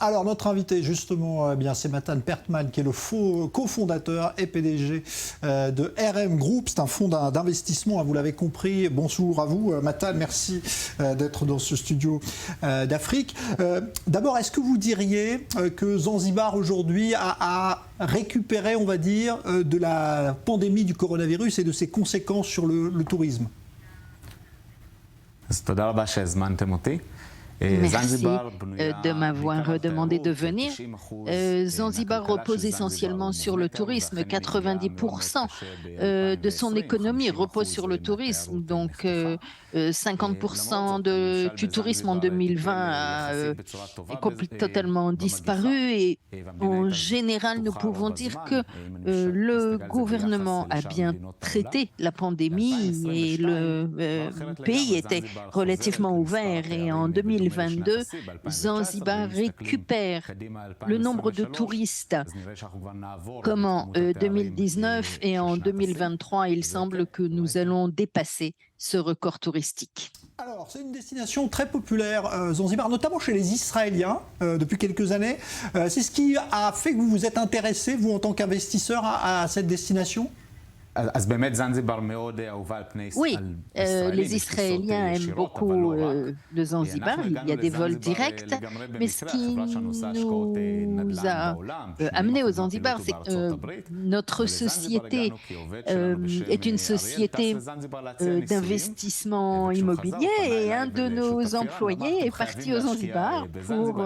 Alors notre invité justement, c'est Matan Pertman qui est le cofondateur et PDG de RM Group. C'est un fonds d'investissement, vous l'avez compris. Bonjour à vous Matan, merci d'être dans ce studio d'Afrique. D'abord, est-ce que vous diriez que Zanzibar aujourd'hui a récupéré, on va dire, de la pandémie du coronavirus et de ses conséquences sur le tourisme? Merci de m'avoir demandé de venir. Zanzibar repose essentiellement sur le tourisme. 90% de son économie repose sur le tourisme. Donc 50% du tourisme en 2020 a totalement disparu. Et en général, nous pouvons dire que le gouvernement a bien traité la pandémie et le pays était relativement ouvert. Et en 2022, Zanzibar récupère le nombre de touristes comme en 2019 et en 2023, il semble que nous allons dépasser ce record touristique. Alors, c'est une destination très populaire, Zanzibar, notamment chez les Israéliens, depuis quelques années. C'est ce qui a fait que vous vous êtes intéressé, vous, en tant qu'investisseur, à cette destination ? Oui, les Israéliens aiment beaucoup le Zanzibar, il y a des vols directs, mais ce qui nous a amené au Zanzibar, c'est que notre société est une société d'investissement immobilier et un de nos employés est parti au Zanzibar pour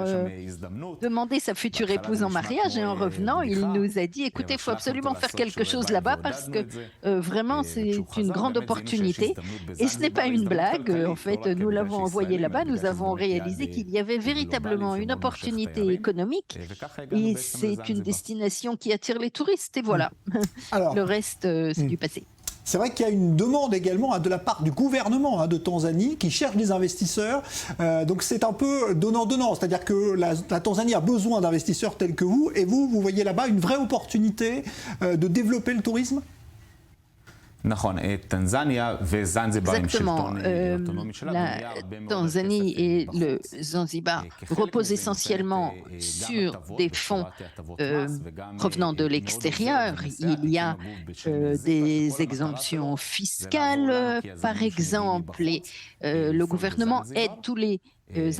demander sa future épouse en mariage et en revenant, il nous a dit, écoutez, il faut absolument faire quelque chose là-bas parce que vraiment, c'est une grande opportunité. Et ce n'est pas une blague. En fait, nous l'avons envoyé là-bas. Nous avons réalisé qu'il y avait véritablement une opportunité économique. Et c'est une destination qui attire les touristes. Et voilà. Alors, le reste, c'est du passé. C'est vrai qu'il y a une demande également de la part du gouvernement de Tanzanie qui cherche des investisseurs. Donc c'est un peu donnant-donnant. C'est-à-dire que la Tanzanie a besoin d'investisseurs tels que vous. Et vous voyez là-bas une vraie opportunité de développer le tourisme ? Exactement. La Tanzanie et le Zanzibar reposent essentiellement sur des fonds provenant de l'extérieur. Il y a des exemptions fiscales, par exemple, et le gouvernement aide tous les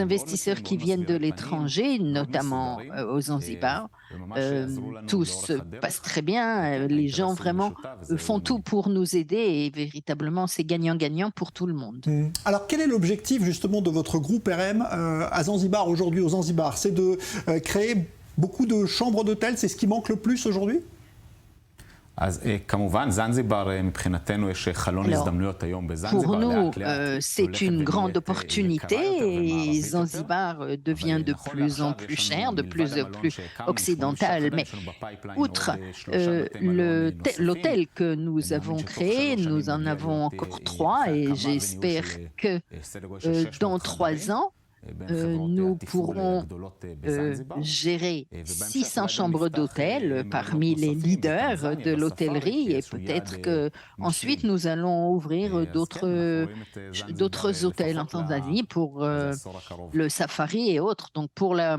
investisseurs qui viennent de l'étranger, notamment aux Zanzibar. Tout se passe très bien. Les gens vraiment font tout pour nous aider et véritablement c'est gagnant-gagnant pour tout le monde. Alors quel est l'objectif justement de votre groupe RM à Zanzibar aujourd'hui, au Zanzibar? C'est de créer beaucoup de chambres d'hôtel, c'est ce qui manque le plus aujourd'hui? Alors, pour nous, c'est une grande opportunité et Zanzibar devient de plus en plus cher, de plus en plus occidental. Mais outre l'hôtel que nous avons créé, nous en avons encore 3 et j'espère que dans 3 ans, nous pourrons gérer 600 chambres d'hôtel parmi les leaders de l'hôtellerie et peut-être qu'ensuite nous allons ouvrir d'autres hôtels en Tanzanie pour le safari et autres. Donc pour la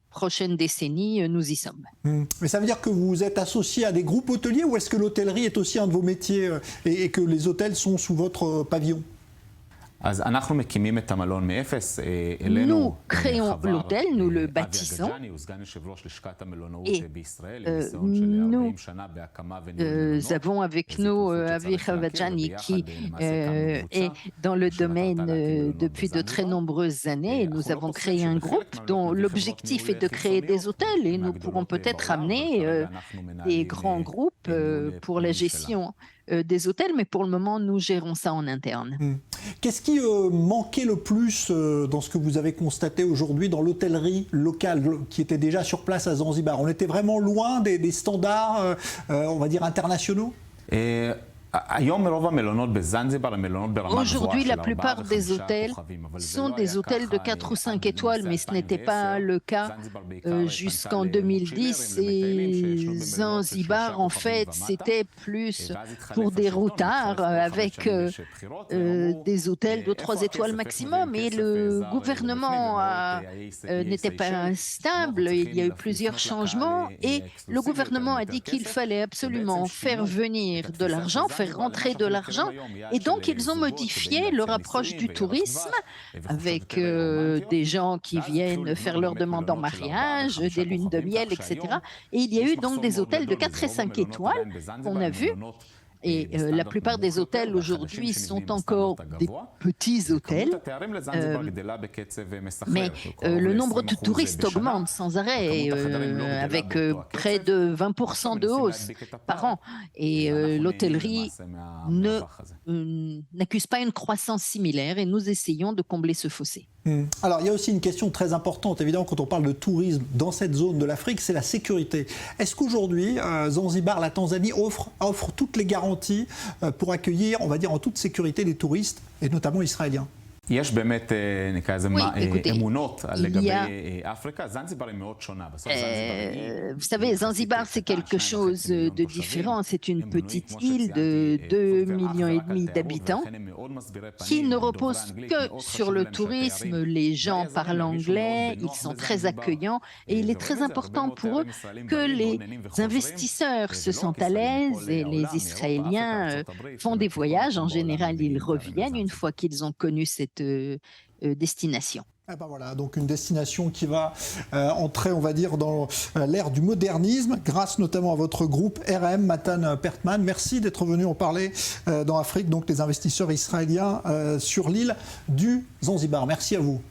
prochaine décennie, nous y sommes. Mais ça veut dire que vous êtes associé à des groupes hôteliers ou est-ce que l'hôtellerie est aussi un de vos métiers et que les hôtels sont sous votre pavillon? Nous créons l'hôtel, nous le bâtissons et nous avons avec nous Avi Khavajani qui est dans le domaine depuis de très nombreuses années. Nous avons créé un groupe dont l'objectif est de créer des hôtels et nous pourrons peut-être amener des grands groupes pour la gestion des hôtels, mais pour le moment, nous gérons ça en interne. Qu'est-ce qui manquait le plus dans ce que vous avez constaté aujourd'hui dans l'hôtellerie locale qui était déjà sur place à Zanzibar? On était vraiment loin des standards, on va dire, internationaux? Aujourd'hui, la plupart des hôtels sont des hôtels de 4 ou 5 étoiles, mais ce n'était pas le cas jusqu'en 2010. Et Zanzibar, en fait, c'était plus pour des routards avec des hôtels de 3 étoiles maximum. Et le gouvernement n'était pas stable, il y a eu plusieurs changements et le gouvernement a dit qu'il fallait absolument faire venir de l'argent, faire rentrer de l'argent, et donc ils ont modifié leur approche du tourisme avec des gens qui viennent faire leur demande en mariage, des lunes de miel, etc. Et il y a eu donc des hôtels de 4 et 5 étoiles qu'on a vus. Et la plupart des hôtels aujourd'hui sont encore des petits hôtels, mais le nombre de touristes augmente sans arrêt, avec près de 20% de hausse par an. Et l'hôtellerie n'accuse pas une croissance similaire et nous essayons de combler ce fossé. Alors, il y a aussi une question très importante, évidemment, quand on parle de tourisme dans cette zone de l'Afrique, c'est la sécurité. Est-ce qu'aujourd'hui, Zanzibar, la Tanzanie, offre toutes les garanties pour accueillir, on va dire, en toute sécurité les touristes, et notamment israéliens? Oui, écoutez, vous savez, Zanzibar, c'est quelque chose de différent. C'est une petite île de 2,5 millions d'habitants qui ne repose que sur le tourisme. Les gens parlent anglais, ils sont très accueillants et il est très important pour eux que les investisseurs se sentent à l'aise et les Israéliens font des voyages. En général, ils reviennent une fois qu'ils ont connu cette destination. Ah ben voilà, donc une destination qui va entrer, on va dire, dans l'ère du modernisme, grâce notamment à votre groupe RM, Matan Pertman. Merci d'être venu en parler dans Afrique, donc les investisseurs israéliens sur l'île du Zanzibar. Merci à vous.